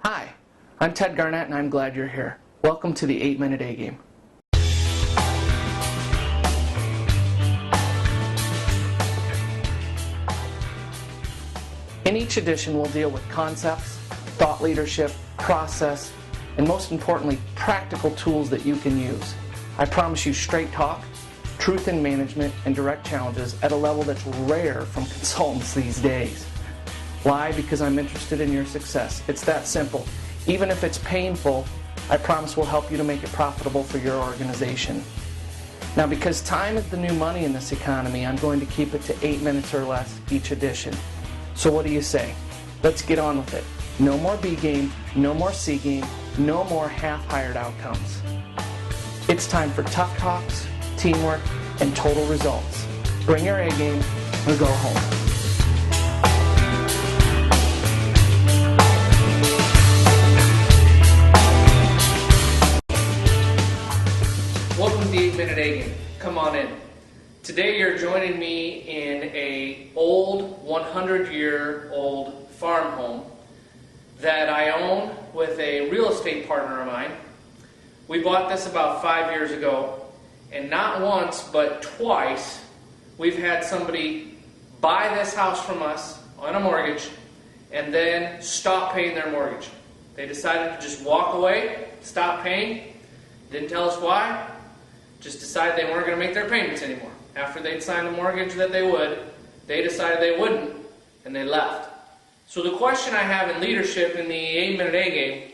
Hi, I'm Ted Garnett and I'm glad you're here. Welcome to the 8-Minute A-Game. In each edition, we'll deal with concepts, thought leadership, process, and most importantly, practical tools that you can use. I promise you straight talk, truth in management, and direct challenges at a level that's rare from consultants these days. Why? Because I'm interested in your success. It's that simple. Even if it's painful, I promise we'll help you to make it profitable for your organization. Now, because time is the new money in this economy, I'm going to keep it to 8 minutes or less each edition. So what do you say? Let's get on with it. No more B game, no more C game, no more half-hired outcomes. It's time for tough talks, teamwork, and total results. Bring your A game or go home. Welcome to the 8-Minute A-Game. Come on in. Today you're joining me in a old 100-year-old farm home that I own with a real estate partner of mine. We bought this about 5 years ago, and not once but twice we've had somebody buy this house from us on a mortgage and then stop paying their mortgage. They decided to just walk away, stop paying, didn't tell us why. Just decided they weren't going to make their payments anymore. After they'd signed a mortgage that they would, they decided they wouldn't, and they left. So the question I have in leadership in the 8-Minute A-Game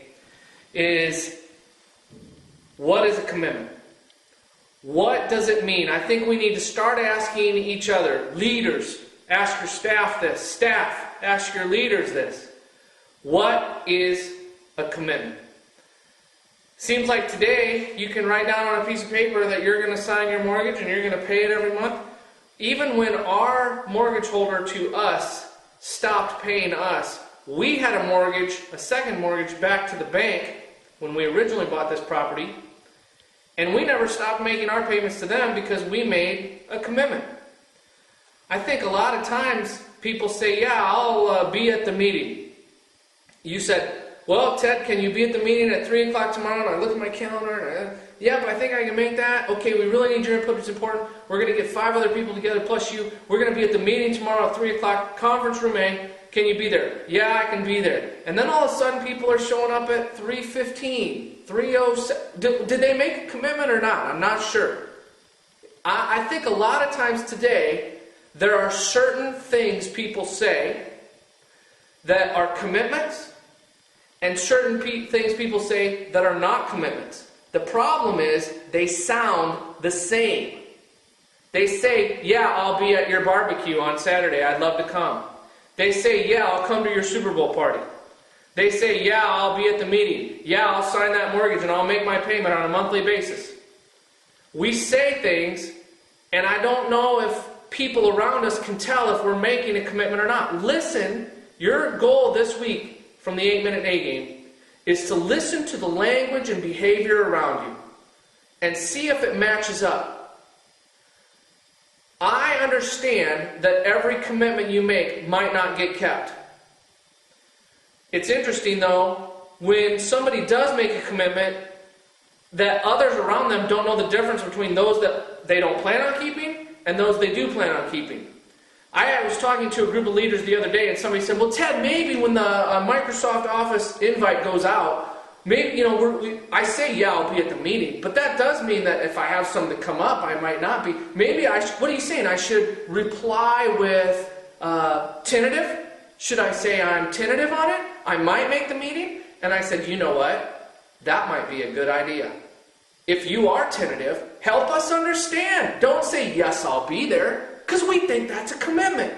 is, what is a commitment? What does it mean? I think we need to start asking each other, leaders, ask your staff this, staff, ask your leaders this. What is a commitment? Seems like today you can write down on a piece of paper that you're going to sign your mortgage and you're going to pay it every month. Even when our mortgage holder to us stopped paying us, we had a mortgage, a second mortgage back to the bank when we originally bought this property, and we never stopped making our payments to them because we made a commitment. I think a lot of times people say, yeah, I'll be at the meeting. You said, well, Ted, can you be at the meeting at 3 o'clock tomorrow? And I look at my calendar, and yeah, but I think I can make that. Okay, we really need your input. It's important. We're going to get 5 other people together plus you. We're going to be at the meeting tomorrow at 3 o'clock, conference room A. Can you be there? Yeah, I can be there. And then all of a sudden people are showing up at 3:15, 3:07. Did they make a commitment or not? I'm not sure. I think a lot of times today there are certain things people say that are commitments, and certain things people say that are not commitments. The problem is they sound the same. They say, yeah, I'll be at your barbecue on Saturday. I'd love to come. They say, yeah, I'll come to your Super Bowl party. They say, yeah, I'll be at the meeting. Yeah, I'll sign that mortgage and I'll make my payment on a monthly basis. We say things, and I don't know if people around us can tell if we're making a commitment or not. Listen, your goal this week from the 8-Minute A-Game is to listen to the language and behavior around you and see if it matches up. I understand that every commitment you make might not get kept. It's interesting though, when somebody does make a commitment, that others around them don't know the difference between those that they don't plan on keeping and those they do plan on keeping. I was talking to a group of leaders the other day, and somebody said, well, Ted, maybe when the Microsoft Office invite goes out, maybe, I say, yeah, I'll be at the meeting, but that does mean that if I have something to come up, I might not be. Maybe what are you saying? I should reply with tentative? Should I say I'm tentative on it? I might make the meeting? And I said, you know what? That might be a good idea. If you are tentative, help us understand. Don't say, yes, I'll be there. Because we think that's a commitment.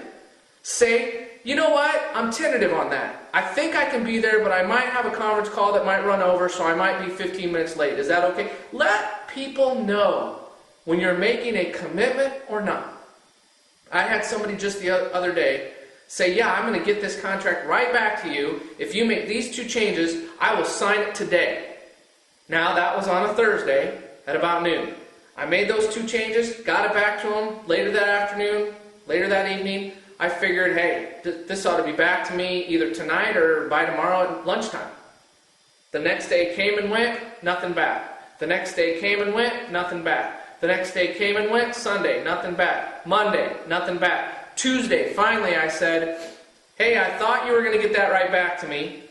Say, you know what, I'm tentative on that. I think I can be there, but I might have a conference call that might run over, so I might be 15 minutes late. Is that okay? Let people know when you're making a commitment or not. I had somebody just the other day say, yeah, I'm going to get this contract right back to you. If you make these 2 changes, I will sign it today. Now, that was on a Thursday at about noon. I made those 2 changes, got it back to them later that afternoon, later that evening. I figured, hey, this ought to be back to me either tonight or by tomorrow at lunchtime. The next day came and went, nothing back. The next day came and went, nothing back. The next day came and went, Sunday, nothing back. Monday, nothing back. Tuesday, finally I said, hey, I thought you were going to get that right back to me.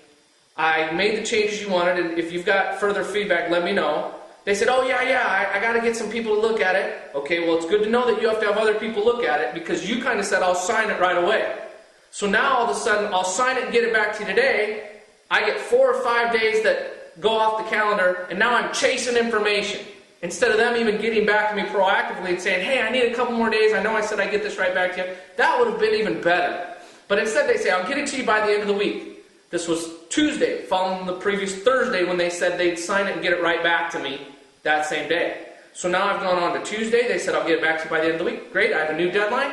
I made the changes you wanted, and if you've got further feedback, let me know. They said, oh yeah, I got to get some people to look at it. Okay, well, it's good to know that you have to have other people look at it, because you kind of said I'll sign it right away. So now all of a sudden, I'll sign it and get it back to you today. I get 4 or 5 days that go off the calendar, and now I'm chasing information. Instead of them even getting back to me proactively and saying, hey, I need a couple more days, I know I said I'd get this right back to you. That would have been even better. But instead they say, I'll get it to you by the end of the week. This was Tuesday, following the previous Thursday when they said they'd sign it and get it right back to me that same day. So now I've gone on to Tuesday, they said I'll get it back to you by the end of the week. Great, I have a new deadline.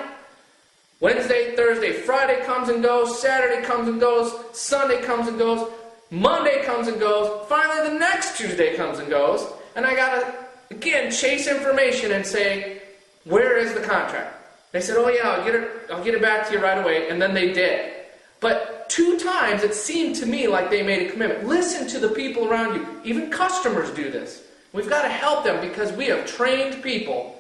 Wednesday, Thursday, Friday comes and goes, Saturday comes and goes, Sunday comes and goes, Monday comes and goes, finally the next Tuesday comes and goes, and I gotta, again, chase information and say, where is the contract? They said, oh yeah, I'll get it back to you right away, and then they did. But 2 times it seemed to me like they made a commitment. Listen to the people around you. Even customers do this. We've got to help them because we have trained people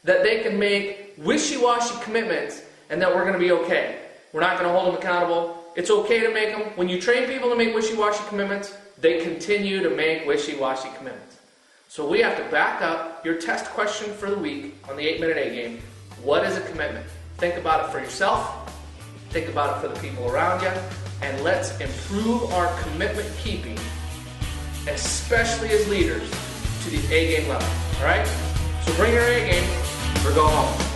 that they can make wishy-washy commitments and that we're going to be okay. We're not going to hold them accountable. It's okay to make them. When you train people to make wishy-washy commitments, they continue to make wishy-washy commitments. So we have to back up your test question for the week on the 8-Minute A-Game. What is a commitment? Think about it for yourself. Think about it for the people around you. And let's improve our commitment keeping, especially as leaders, to the A-Game level. All right? So bring your A-Game or go home.